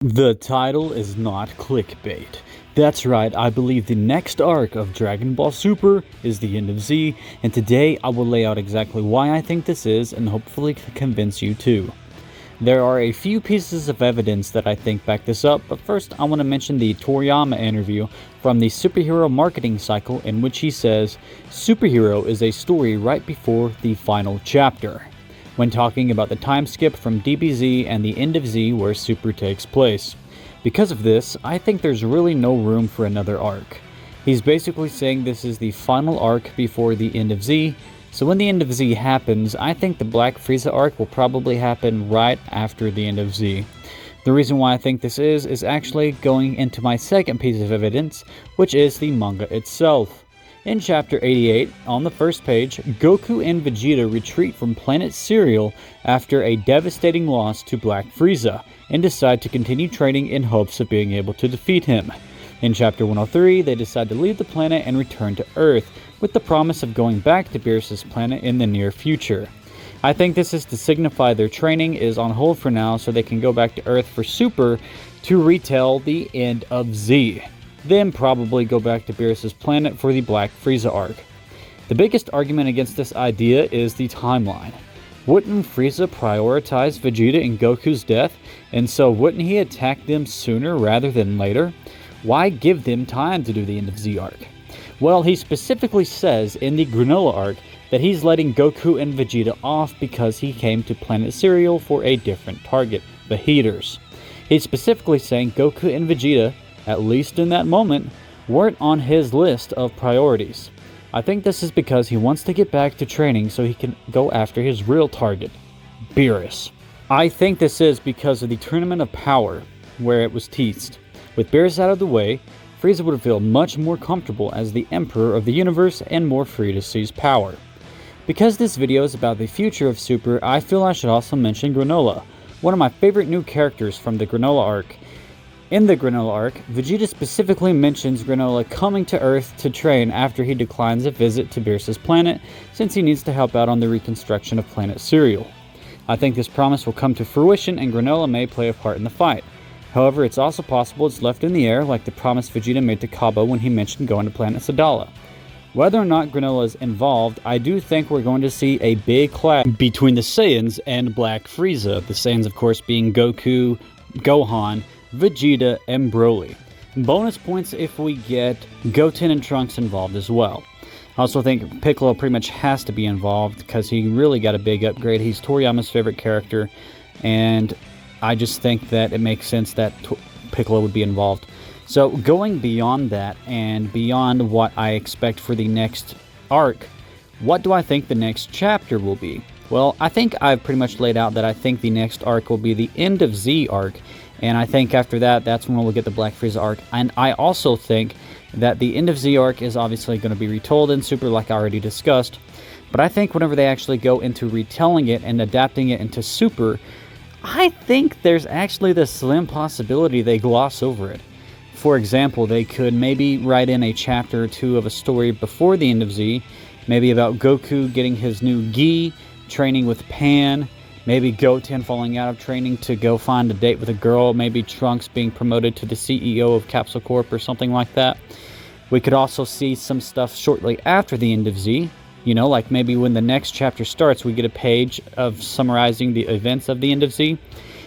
The title is not clickbait. That's right, I believe the next arc of Dragon Ball Super is the end of Z, and today I will lay out exactly why I think this is and hopefully convince you too. There are a few pieces of evidence that I think back this up, but first I want to mention the Toriyama interview from the superhero marketing cycle in which he says, "Superhero is a story right before the final chapter," when talking about the time skip from DBZ and the end of Z where Super takes place. Because of this, I think there's really no room for another arc. He's basically saying this is the final arc before the end of Z, so when the end of Z happens, I think the Black Frieza arc will probably happen right after the end of Z. The reason why I think this is actually going into my second piece of evidence, which is the manga itself. In Chapter 88, on the first page, Goku and Vegeta retreat from Planet Cereal after a devastating loss to Black Frieza, and decide to continue training in hopes of being able to defeat him. In Chapter 103, they decide to leave the planet and return to Earth, with the promise of going back to Beerus' planet in the near future. I think this is to signify their training is on hold for now so they can go back to Earth for Super to retell the end of Z. Then probably go back to Beerus' planet for the Black Frieza arc. The biggest argument against this idea is the timeline. Wouldn't Frieza prioritize Vegeta and Goku's death, and so wouldn't he attack them sooner rather than later? Why give them time to do the end of Z arc? Well, he specifically says in the Granola arc that he's letting Goku and Vegeta off because he came to Planet Cereal for a different target, the Heaters. He's specifically saying Goku and Vegeta, at least in that moment, weren't on his list of priorities. I think this is because he wants to get back to training so he can go after his real target, Beerus. I think this is because of the Tournament of Power, where it was teased. With Beerus out of the way, Frieza would feel much more comfortable as the Emperor of the Universe and more free to seize power. Because this video is about the future of Super, I feel I should also mention Granola, one of my favorite new characters from the Granola arc. In the Granola arc, Vegeta specifically mentions Granola coming to Earth to train after he declines a visit to Beerus' planet, since he needs to help out on the reconstruction of Planet Cereal. I think this promise will come to fruition and Granola may play a part in the fight. However, it's also possible it's left in the air like the promise Vegeta made to Kaba when he mentioned going to Planet Sadala. Whether or not Granola is involved, I do think we're going to see a big clash between the Saiyans and Black Frieza, the Saiyans of course being Goku, Gohan, Vegeta, and Broly. Bonus points if we get Goten and Trunks involved as well. I also think Piccolo pretty much has to be involved because he really got a big upgrade. He's Toriyama's favorite character, and I just think that it makes sense that Piccolo would be involved. So going beyond that and beyond what I expect for the next arc, what do I think the next chapter will be? Well, I think I've pretty much laid out that I think the next arc will be the end of Z arc, and I think after that, that's when we'll get the Black Frieza arc. And I also think that the end of Z arc is obviously going to be retold in Super like I already discussed, but I think whenever they actually go into retelling it and adapting it into Super, I think there's actually the slim possibility they gloss over it. For example, they could maybe write in a chapter or two of a story before the end of Z, maybe about Goku getting his new gi, training with Pan, maybe Goten falling out of training to go find a date with a girl, maybe Trunks being promoted to the CEO of Capsule Corp or something like that. We could also see some stuff shortly after the end of Z. You know, like maybe when the next chapter starts, we get a page of summarizing the events of the end of Z.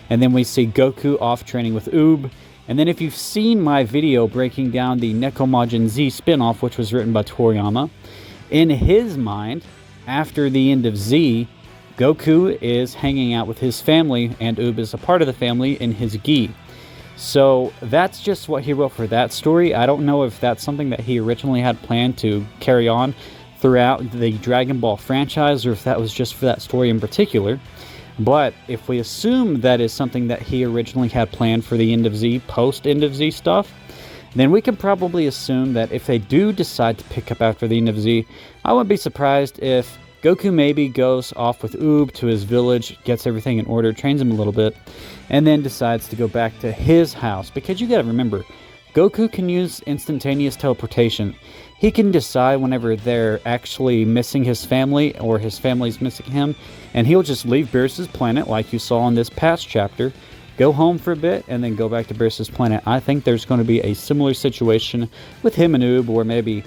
And then we see Goku off training with Oob. And then if you've seen my video breaking down the Nekomajin Z spinoff, which was written by Toriyama, in his mind, after the end of Z, Goku is hanging out with his family, and Oob is a part of the family in his gi. So that's just what he wrote for that story. I don't know if that's something that he originally had planned to carry on throughout the Dragon Ball franchise, or if that was just for that story in particular. But if we assume that is something that he originally had planned for the end of Z, post-end of Z stuff, then we can probably assume that if they do decide to pick up after the end of Z, I wouldn't be surprised if Goku maybe goes off with Oob to his village, gets everything in order, trains him a little bit, and then decides to go back to his house. Because you gotta remember, Goku can use instantaneous teleportation. He can decide whenever they're actually missing his family or his family's missing him, and he'll just leave Beerus' planet like you saw in this past chapter, go home for a bit, and then go back to Beerus's planet. I think there's going to be a similar situation with him and Oob, where maybe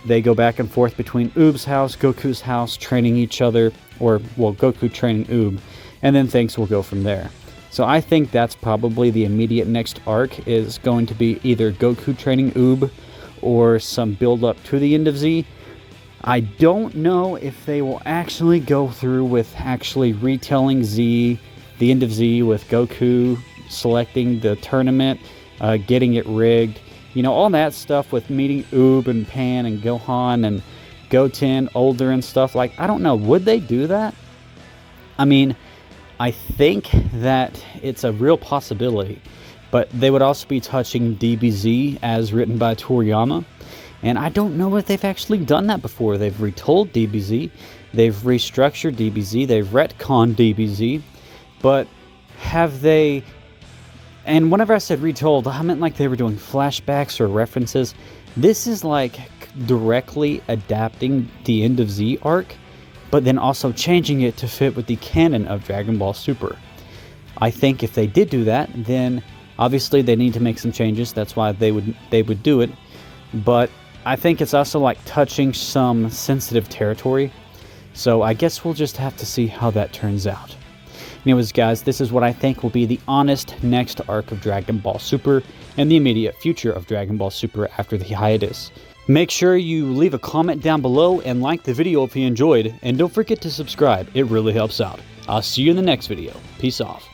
they go back and forth between Oob's house, Goku's house, training each other, or, well, Goku training Oob, and then things will go from there. So I think that's probably the immediate next arc, is going to be either Goku training Oob or some build up to the end of Z. I don't know if they will actually go through with actually retelling Z, the end of Z, with Goku selecting the tournament, getting it rigged, you know, all that stuff with meeting Oob and Pan and Gohan and Goten older and stuff. Like, I don't know, would they do that? I mean, I think that it's a real possibility, but they would also be touching DBZ as written by Toriyama, and I don't know if they've actually done that before. They've retold DBZ, they've restructured DBZ, they've retconned DBZ, but have they... And whenever I said retold, I meant like they were doing flashbacks or references. This is like directly adapting the End of Z arc, but then also changing it to fit with the canon of Dragon Ball Super. I think if they did do that, then obviously they need to make some changes. That's why they would do it. But I think it's also like touching some sensitive territory. So I guess we'll just have to see how that turns out. Anyways, guys, this is what I think will be the honest next arc of Dragon Ball Super and the immediate future of Dragon Ball Super after the hiatus. Make sure you leave a comment down below and like the video if you enjoyed, and don't forget to subscribe. It really helps out. I'll see you in the next video. Peace off.